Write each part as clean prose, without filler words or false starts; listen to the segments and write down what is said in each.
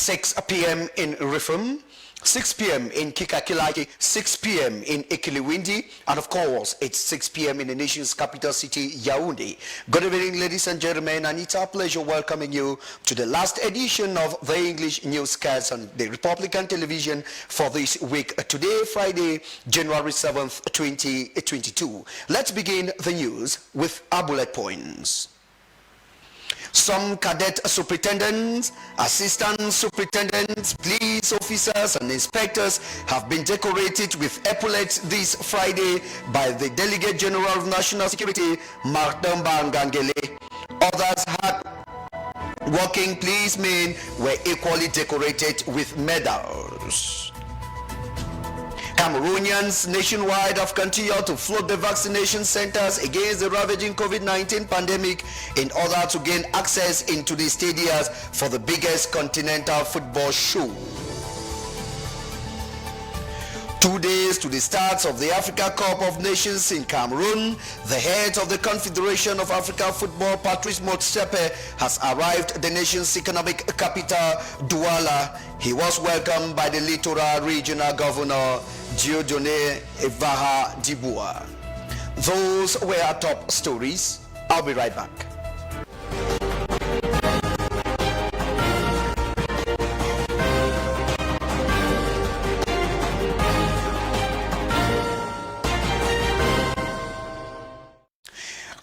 6 p.m. in Rifum, 6 p.m. in Kikakilaki, 6 p.m. in Ikiliwindi, and of course, it's 6 p.m. in the nation's capital city, Yaoundé. Good evening, ladies and gentlemen, and it's our pleasure welcoming you to the last edition of the English newscast on the Republican television for this week. Today, Friday, January 7th, 2022. Let's begin the news with our bullet points. Some cadet superintendents, assistant superintendents, police officers and inspectors have been decorated with epaulets this Friday by the Delegate General of National Security, Martin Bangangele. Others had working policemen were equally decorated with medals. Cameroonians nationwide have continued to flood the vaccination centers against the ravaging COVID-19 pandemic in order to gain access into the stadiums for the biggest continental football show. 2 days to the start of the Africa Cup of Nations in Cameroon, the head of the Confederation of African Football, Patrice Motsepe, has arrived at the nation's economic capital, Douala. He was welcomed by the Littoral Regional Governor, Dieudonné Evaha Dibua. Those were our top stories. I'll be right back.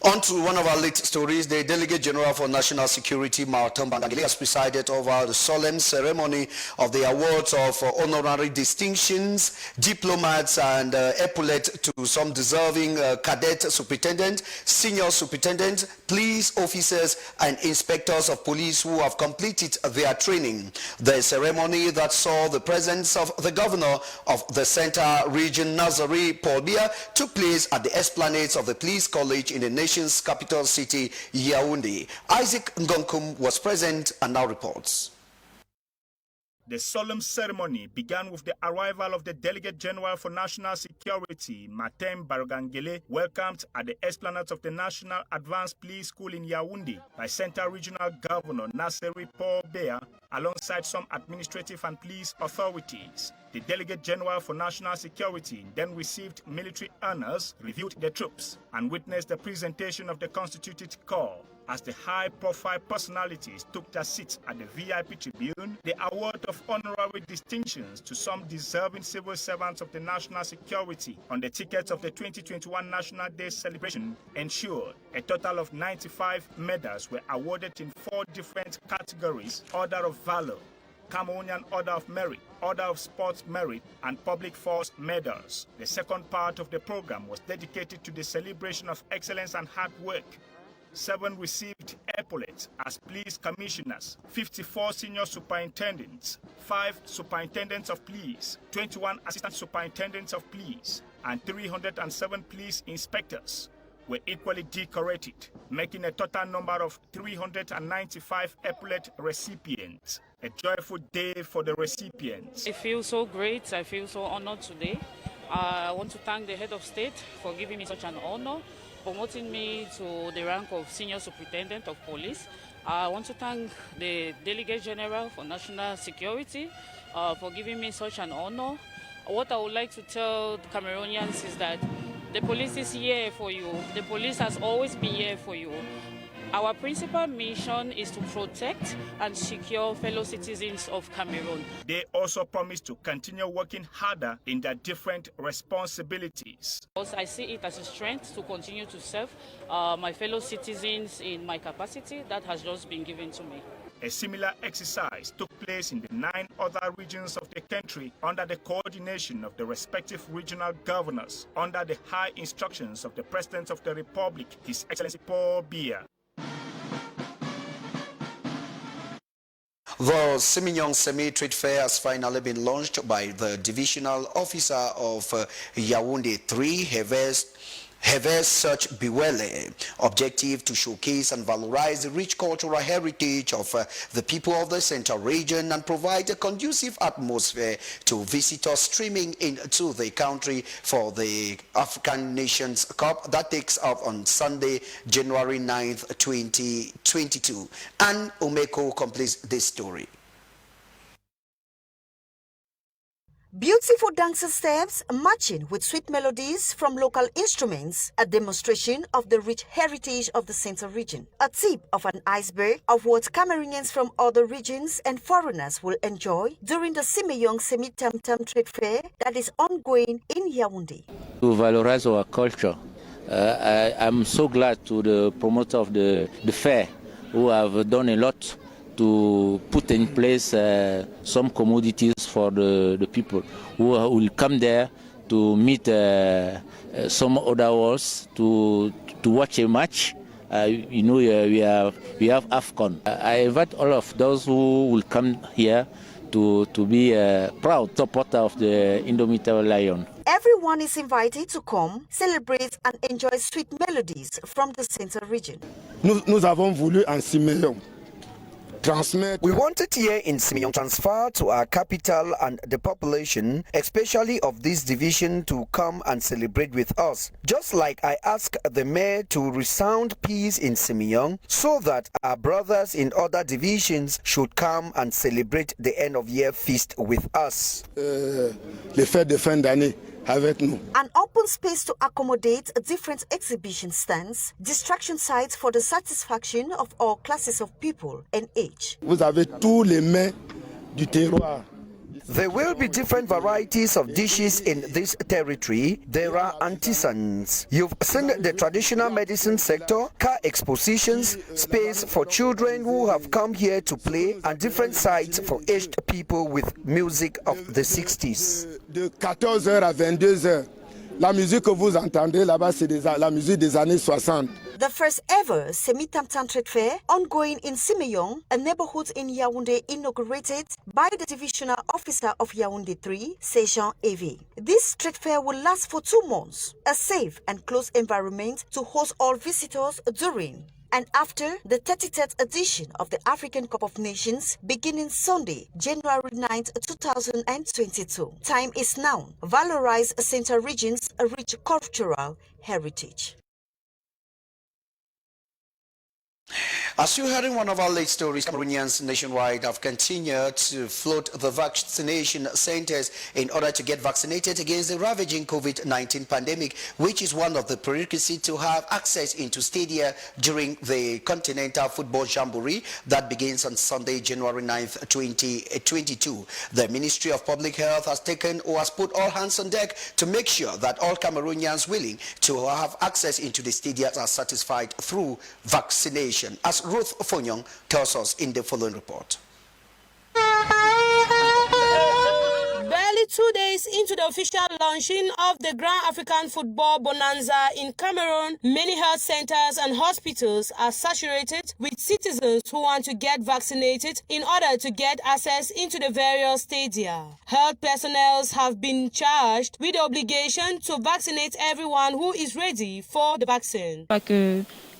On to one of our late stories. The Delegate General for National Security, Martin Bangangele, has presided over the solemn ceremony of the awards of honorary distinctions, diplomats, and epaulettes to some deserving cadet superintendent, senior superintendent, police officers, and inspectors of police who have completed their training. The ceremony that saw the presence of the governor of the Central Region, Nazari Paul Biya, took place at the esplanades of the Police College in the nation's capital city, Yaoundé. Isaac Ngonkum was present and now reports. The solemn ceremony began with the arrival of the Delegate General for National Security, Martin Bangangele, welcomed at the esplanade of the National Advanced Police School in Yaoundé by Central Regional Governor Nazari Paul Biya, alongside some administrative and police authorities. The Delegate General for National Security then received military honors, reviewed the troops, and witnessed the presentation of the constituted corps. As the high-profile personalities took their seats at the VIP tribune, the award of honorary distinctions to some deserving civil servants of the national security on the tickets of the 2021 National Day celebration ensured a total of 95 medals were awarded in 4 different categories: Order of Valor, Cameroonian Order of Merit, Order of Sports Merit, and Public Force medals. The second part of the program was dedicated to the celebration of excellence and hard work. 7 received epaulets as police commissioners, 54 senior superintendents, 5 superintendents of police, 21 assistant superintendents of police, and 307 police inspectors were equally decorated, making a total number of 395 epaulet recipients. A joyful day for the recipients. I feel so great. I feel so honored today. I want to thank the head of state for giving me such an honor, promoting me to the rank of Senior Superintendent of Police. I want to thank the Delegate General for National Security for giving me such an honor. What I would like to tell the Cameroonians is that the police is here for you. The police has always been here for you. Our principal mission is to protect and secure fellow citizens of Cameroon. They also promise to continue working harder in their different responsibilities. I see it as a strength to continue to serve my fellow citizens in my capacity that has just been given to me. A similar exercise took place in the 9 other regions of the country under the coordination of the respective regional governors, under the high instructions of the President of the Republic, His Excellency Paul Biya. The Semignon Semi-Trade Fair has finally been launched by the Divisional Officer of Yaoundé 3, Heves Search Biwele. Objective to showcase and valorize the rich cultural heritage of the people of the Central Region and provide a conducive atmosphere to visitors streaming into the country for the African Nations Cup that takes off on Sunday, January 9th, 2022. And Umeko completes this story. Beautiful dancing steps matching with sweet melodies from local instruments, a demonstration of the rich heritage of the Central region. A tip of an iceberg of what Cameroonians from other regions and foreigners will enjoy during the Simeyong Semi-Tam-Tam Trade Fair that is ongoing in Yaoundé. To valorize our culture, I'm so glad to the promoter of the fair who have done a lot to put in place some commodities for the people who will come there to meet some other worlds to watch a match. We have AFCON. I invite all of those who will come here to be a proud supporter of the Indomitable Lion. Everyone is invited to come, celebrate and enjoy sweet melodies from the Central region. Nous avons voulu en Simeyong transmettre. We wanted here in Simeyong transfer to our capital and the population, especially of this division, to come and celebrate with us. Just like I asked the mayor to resound peace in Simeyong, so that our brothers in other divisions should come and celebrate the end of year feast with us. Les fêtes de fin d'année avec nous. An open space to accommodate different exhibition stands, distraction sites for the satisfaction of all classes of people and age. Vous avez tous les mets du terroir. There will be different varieties of dishes in this territory. There are artisans. You've seen the traditional medicine sector, car expositions, space for children who have come here to play, and different sites for aged people with music of the 60s. De 14h à 22h. La musique que vous entendez là-bas, c'est la musique des années 60. The first ever Semi-Tam-Tam Trade Fair, ongoing in Simeyong, a neighborhood in Yaoundé, inaugurated by the Divisional Officer of Yaoundé 3, Sergeant Evi. This trade fair will last for 2 months, a safe and close environment to host all visitors during and after the 33rd edition of the African Cup of Nations, beginning Sunday, January 9th, 2022. Time is now. Valorize Central Region's rich cultural heritage. As you heard in one of our late stories, Cameroonians nationwide have continued to flood the vaccination centers in order to get vaccinated against the ravaging COVID-19 pandemic, which is one of the prerequisites to have access into stadia during the Continental Football Jamboree that begins on Sunday, January 9th, 2022. The Ministry of Public Health has taken or has put all hands on deck to make sure that all Cameroonians willing to have access into the stadiums are satisfied through vaccination, as Ruth Fonyong tells us in the following report. Barely 2 days into the official launching of the Grand African Football Bonanza in Cameroon, many health centers and hospitals are saturated with citizens who want to get vaccinated in order to get access into the various stadia. Health personnel have been charged with the obligation to vaccinate everyone who is ready for the vaccine.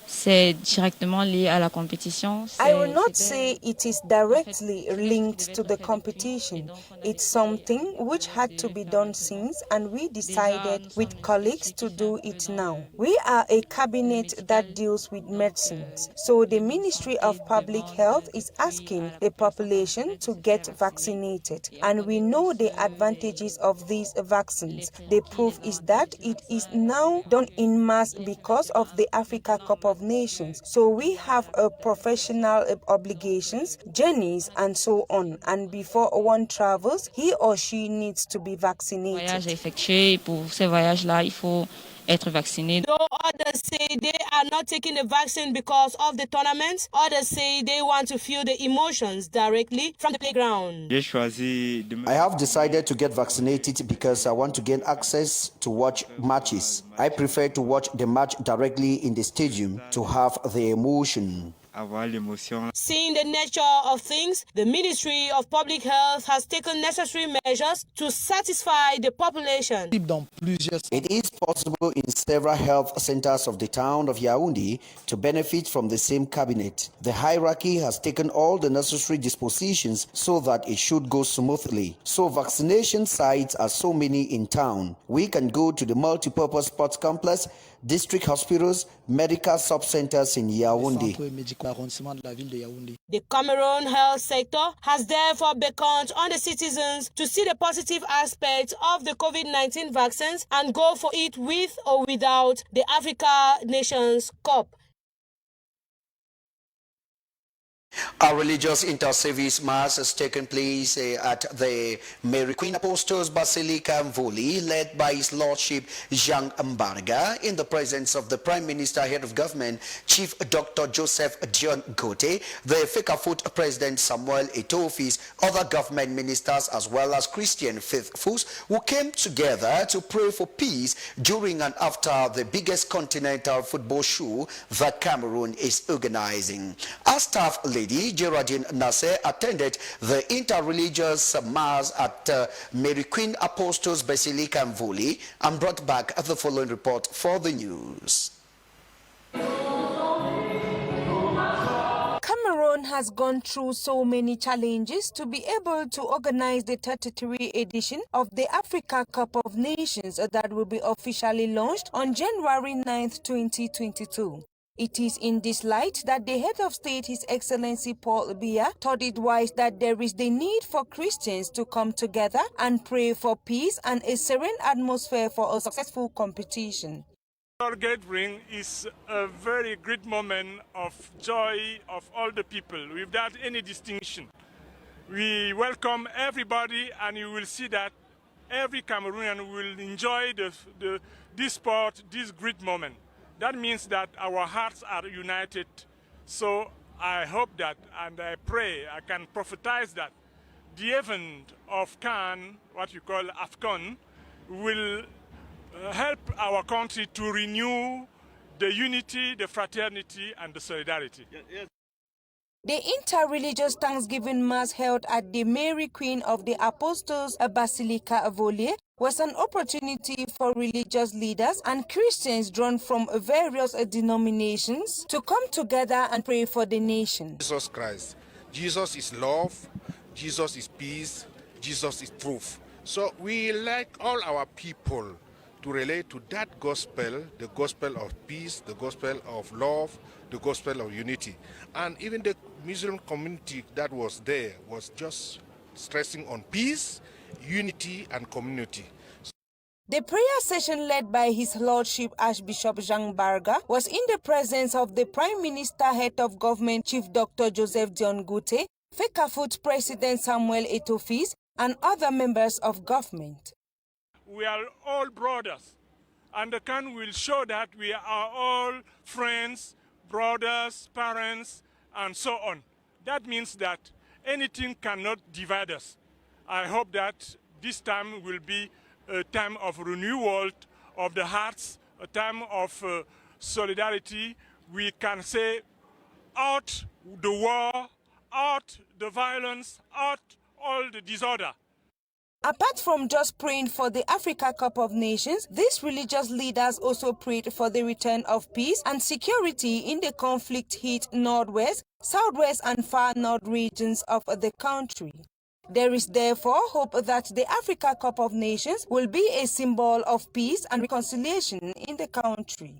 C'est directement lié à la compétition. I will not say it is directly linked to the competition. It's something which had to be done since, and we decided with colleagues to do it now. We are a cabinet that deals with medicines, so the Ministry of Public Health is asking the population to get vaccinated, and we know the advantages of these vaccines. The proof is that it is now done in mass because of the Africa Cup of Nations. So we have professional obligations, journeys, and so on. And before one travels, he or she needs to be vaccinated. Voyage à effectuer, pour ces voyages-là, il faut être vacciné. Though others say they are not taking the vaccine because of the tournament, others say they want to feel the emotions directly from the playground. I have decided to get vaccinated because I want to gain access to watch matches. I prefer to watch the match directly in the stadium to have the emotion. Seeing the nature of things, the Ministry of Public Health has taken necessary measures to satisfy the population. It is possible in several health centers of the town of Yaoundé to benefit from the same cabinet. The hierarchy has taken all the necessary dispositions so that it should go smoothly. So vaccination sites are so many in town. We can go to the multipurpose sports complex, district hospitals, medical sub-centers in Yaoundé. l'arrondissement de la ville de Yaoundé. The Cameroon health sector has therefore beckoned on the citizens to see the positive aspects of the COVID-19 vaccines and go for it with or without the Africa Nations Cup. A religious inter-service mass has taken place at the Mary Queen Apostles Basilica Mvoli, led by His Lordship Jean Mbarga, in the presence of the Prime Minister, Head of Government, Chief Dr. Joseph Dion Gote, the Fcfa President Samuel Eto'o, other government ministers, as well as Christian faithfuls who came together to pray for peace during and after the biggest continental football show that Cameroon is organizing. As staff lady Geraldine Nasser attended the inter-religious mass at Mary Queen Apostles Basilica Mvoli and brought back the following report for the news. Cameroon has gone through so many challenges to be able to organize the 33rd edition of the Africa Cup of Nations that will be officially launched on January 9th, 2022. It is in this light that the head of state, His Excellency Paul Biya, thought it wise that there is the need for Christians to come together and pray for peace and a serene atmosphere for a successful competition. Our gathering is a very great moment of joy of all the people without any distinction. We welcome everybody, and you will see that every Cameroonian will enjoy this sport, this great moment. That means that our hearts are united. So I hope that, and I pray, I can prophesize that the event of Cannes, what you call AFCON, will help our country to renew the unity, the fraternity, and the solidarity. The inter-religious Thanksgiving Mass held at the Mary Queen of the Apostles Basilica Mvoli was an opportunity for religious leaders and Christians drawn from various denominations to come together and pray for the nation. Jesus Christ. Jesus is love, Jesus is peace, Jesus is truth. So we like all our people to relate to that gospel, the gospel of peace, the gospel of love, the gospel of unity. And even the Muslim community that was there was just stressing on peace, unity, and community. The prayer session led by His Lordship Archbishop Jean Barga was in the presence of the Prime Minister, Head of Government, Chief Dr. Joseph Dion Gote, Fcfa President Samuel Eto'o, and other members of government. We are all brothers, and the Cannes will show that we are all friends, brothers, parents, and so on. That means that anything cannot divide us. I hope that this time will be a time of renewal of the hearts, a time of solidarity. We can say, out the war, out the violence, out all the disorder. Apart from just praying for the Africa Cup of Nations, these religious leaders also prayed for the return of peace and security in the conflict-hit northwest, southwest, and far north regions of the country. There is therefore hope that the Africa Cup of Nations will be a symbol of peace and reconciliation in the country.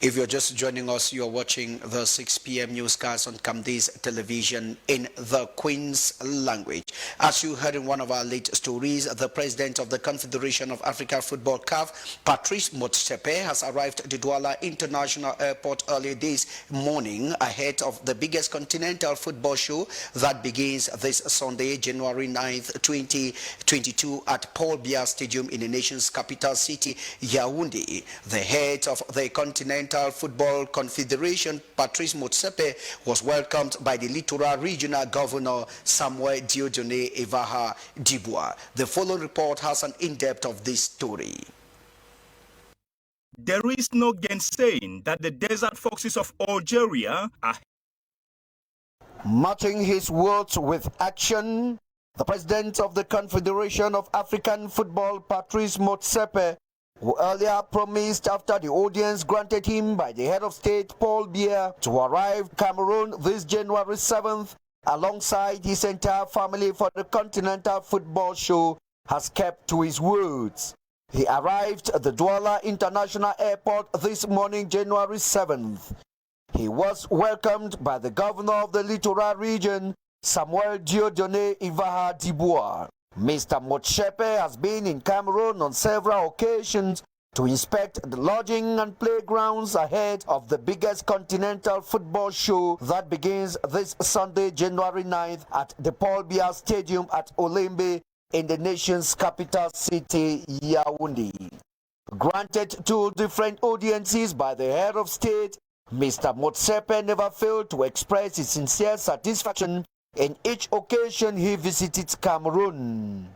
If you're just joining us, you're watching the 6 p.m. newscast on Camday's television in the Queen's language. As you heard in one of our late stories, the president of the Confederation of Africa Football CAF, Patrice Motsepe, has arrived at the Douala International Airport early this morning ahead of the biggest continental football show that begins this Sunday, January 9th, 2022 at Paul Biya Stadium in the nation's capital city, Yaoundé. The head of the Continental Football Confederation, Patrice Motsepe, was welcomed by the Littoral Regional Governor Samuel Dieudonné Evaha Dibois. The following report has an in-depth of this story. There is no gainsaying that the desert foxes of Algeria are matching his words with action. The president of the Confederation of African Football, Patrice Motsepe, who earlier promised after the audience granted him by the head of state Paul Biya to arrive Cameroon this January 7th alongside his entire family for the Continental Football Show, has kept to his words. He arrived at the Douala International Airport this morning, January 7th. He was welcomed by the governor of the Littoral region, Samuel Dieudonné Ivaha Dibois. Mr. Motsepe has been in Cameroon on several occasions to inspect the lodging and playgrounds ahead of the biggest continental football show that begins this Sunday, January 9th at the Paul Biya Stadium at Olembe in the nation's capital city, Yaoundé. Granted 2 different audiences by the head of state, Mr. Motsepe never failed to express his sincere satisfaction in each occasion he visited Cameroon.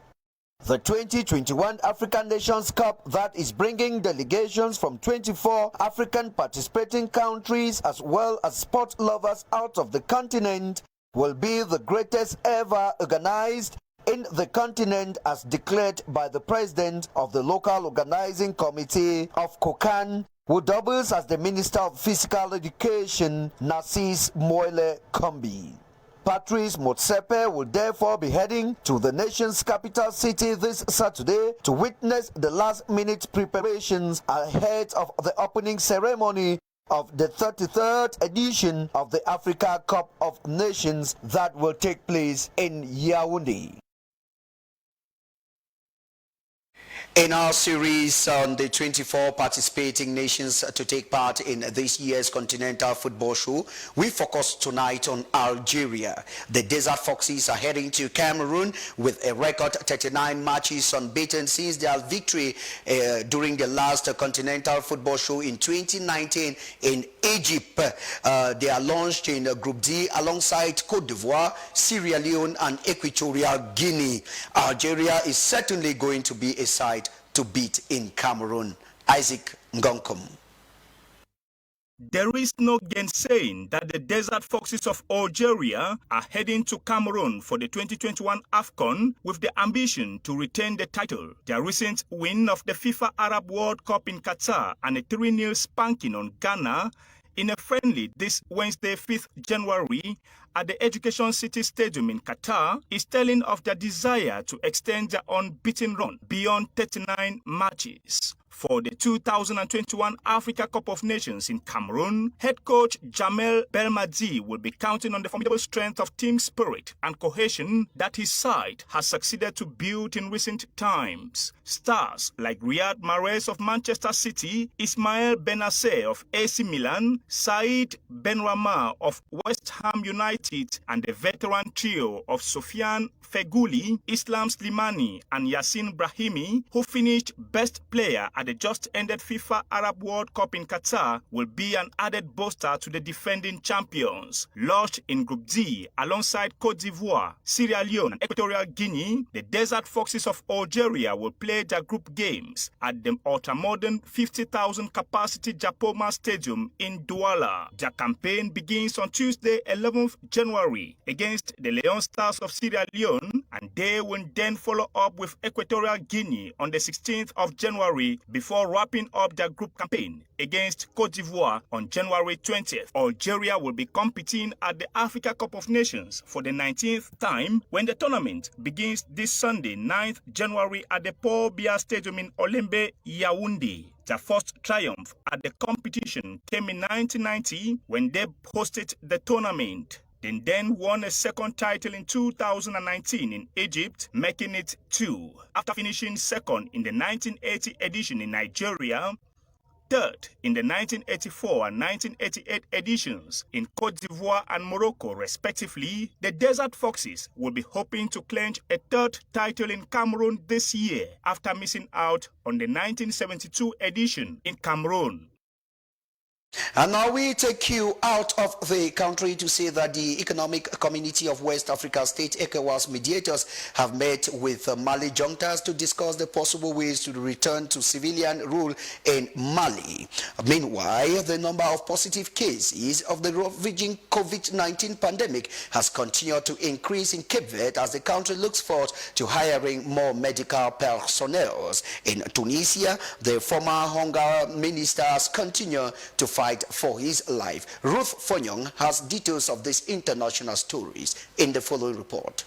The 2021 African Nations Cup that is bringing delegations from 24 African participating countries as well as sport lovers out of the continent will be the greatest ever organized in the continent as declared by the president of the local organizing committee of COCAN, who doubles as the Minister of Physical Education, Narcisse Moile Kombi. Patrice Motsepe will therefore be heading to the nation's capital city this Saturday to witness the last-minute preparations ahead of the opening ceremony of the 33rd edition of the Africa Cup of Nations that will take place in Yaoundé. In our series on the 24 participating nations to take part in this year's Continental Football Show, we focus tonight on Algeria. The Desert Foxes are heading to Cameroon with a record 39 matches unbeaten since their victory during the last Continental Football Show in 2019 in Egypt. They are launched in Group D alongside Cote d'Ivoire, Sierra Leone and Equatorial Guinea. Algeria is certainly going to be a side to beat in Cameroon. Isaac Ngonkom. There is no gainsaying that the Desert Foxes of Algeria are heading to Cameroon for the 2021 AFCON with the ambition to retain the title. Their recent win of the FIFA Arab World Cup in Qatar and a 3-0 spanking on Ghana in a friendly this Wednesday, 5th January, at the Education City Stadium in Qatar is telling of their desire to extend their unbeaten run beyond 39 matches. For the 2021 Africa Cup of Nations in Cameroon, head coach Jamel Belmadi will be counting on the formidable strength of team spirit and cohesion that his side has succeeded to build in recent times. Stars like Riyad Mahrez of Manchester City, Ismail Benacer of AC Milan, Said Benrahma of West Ham United, and the veteran trio of Sofiane Feghouli, Islam Slimani, and Yassin Brahimi, who finished best player at the just-ended FIFA Arab World Cup in Qatar, will be an added booster to the defending champions. Lodged in Group D alongside Cote d'Ivoire, Sierra Leone, and Equatorial Guinea, the Desert Foxes of Algeria will play their group games at the ultra-modern 50,000 capacity Japoma Stadium in Douala. Their campaign begins on Tuesday, 11th January against the Leon Stars of Sierra Leone, and they will then follow up with Equatorial Guinea on the 16th of January before wrapping up their group campaign against Cote d'Ivoire on January 20th. Algeria will be competing at the Africa Cup of Nations for the 19th time when the tournament begins this Sunday, 9th January at the Paul Biya Stadium in Olembe, Yaoundé. Their first triumph at the competition came in 1990 when they hosted the tournament. They then won a second title in 2019 in Egypt, making it 2. After finishing second in the 1980 edition in Nigeria, third in the 1984 and 1988 editions in Cote d'Ivoire and Morocco, respectively, the Desert Foxes will be hoping to clinch a third title in Cameroon this year after missing out on the 1972 edition in Cameroon. And now we take you out of the country to say that the Economic Community of West Africa State ECOWAS mediators have met with Mali juntas to discuss the possible ways to return to civilian rule in Mali. Meanwhile, the number of positive cases of the ravaging COVID-19 pandemic has continued to increase in Cape Verde as the country looks forward to hiring more medical personnel. In Tunisia, the former hunger ministers continue to fight for his life. Ruth Fonyong has details of these international stories in the following report.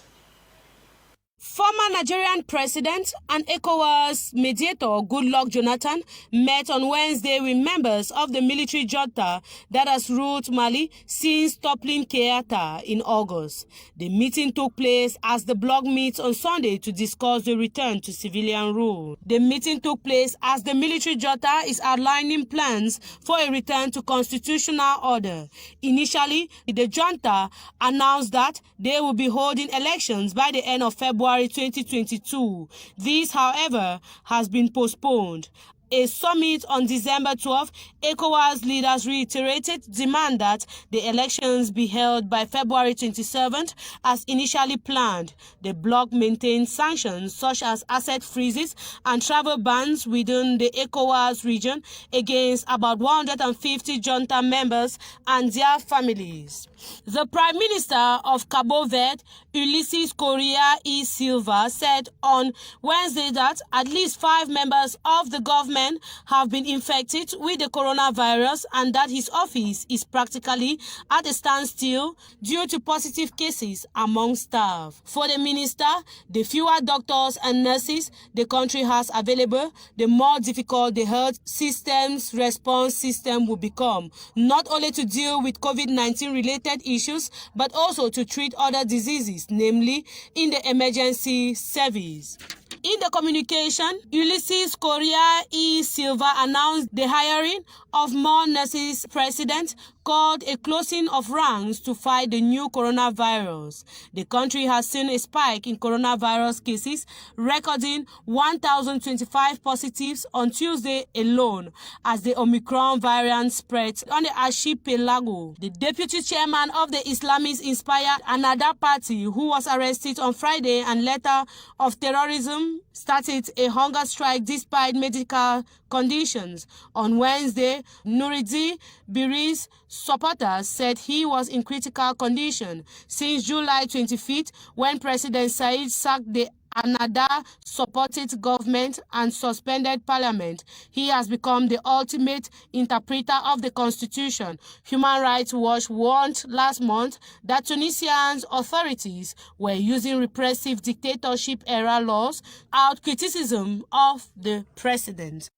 Former Nigerian President and ECOWAS mediator Goodluck Jonathan met on Wednesday with members of the military junta that has ruled Mali since toppling Keita in August. The meeting took place as the bloc meets on Sunday to discuss the return to civilian rule. The meeting took place as the military junta is outlining plans for a return to constitutional order. Initially, the junta announced that they will be holding elections by the end of February 2022. This, however, has been postponed. A summit on December 12, ECOWAS leaders reiterated demand that the elections be held by February 27th as initially planned. The bloc maintained sanctions such as asset freezes and travel bans within the ECOWAS region against about 150 junta members and their families. The Prime Minister of Cabo Verde, Ulysses Correa e Silva, said on Wednesday that at least 5 members of the government have been infected with the coronavirus and that his office is practically at a standstill due to positive cases among staff. For the minister, the fewer doctors and nurses the country has available, the more difficult the health system's response system will become, not only to deal with COVID-19 related issues, but also to treat other diseases, namely in the emergency service. In the communication, Ulysses Correa e Silva announced the hiring of more nurses. President called a closing of ranks to fight the new coronavirus. The country has seen a spike in coronavirus cases, recording 1,025 positives on Tuesday alone as the Omicron variant spread on the archipelago. The deputy chairman of the Islamist-inspired Another Party, who was arrested on Friday and letter of terrorism, started a hunger strike despite medical conditions. On Wednesday, Nuruddin Biri's supporters said he was in critical condition. Since July 25th, when President Said sacked the Anada-supported government and suspended parliament, he has become the ultimate interpreter of the constitution. Human Rights Watch warned last month that Tunisia's authorities were using repressive dictatorship-era laws out criticism of the president.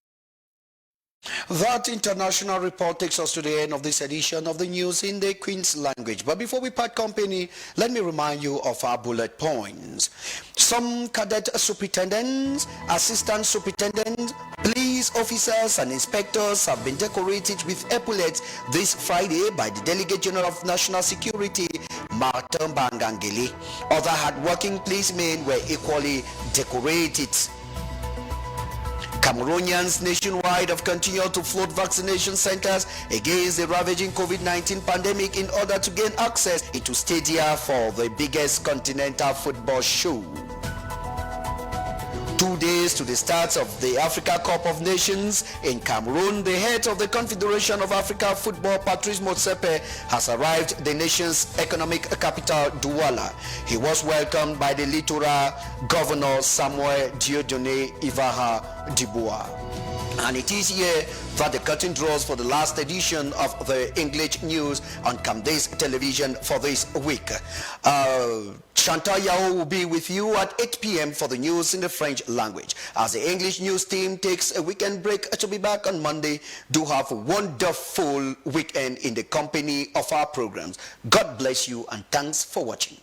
That international report takes us to the end of this edition of the news in the Queen's language. But before we part company, let me remind you of our bullet points. Some cadet superintendents, assistant superintendents, police officers and inspectors have been decorated with epaulets this Friday by the Delegate General of National Security, Martin Bangangeli. Other hard-working policemen were equally decorated. Cameroonians nationwide have continued to flood vaccination centers against the ravaging COVID-19 pandemic in order to gain access into stadia for the biggest continental football show. 2 days to the start of the Africa Cup of Nations in Cameroon, the head of the Confederation of Africa Football, Patrice Motsepe, has arrived at the nation's economic capital, Douala. He was welcomed by the Littoral Governor Samuel Dieudonné Ivaha Dibois. And it is here that the curtain draws for the last edition of the English news on Camdays television for this week. Chantal Yao will be with you at 8 p.m. for the news in the French language. As the English news team takes a weekend break to be back on Monday, do have a wonderful weekend in the company of our programs. God bless you and thanks for watching.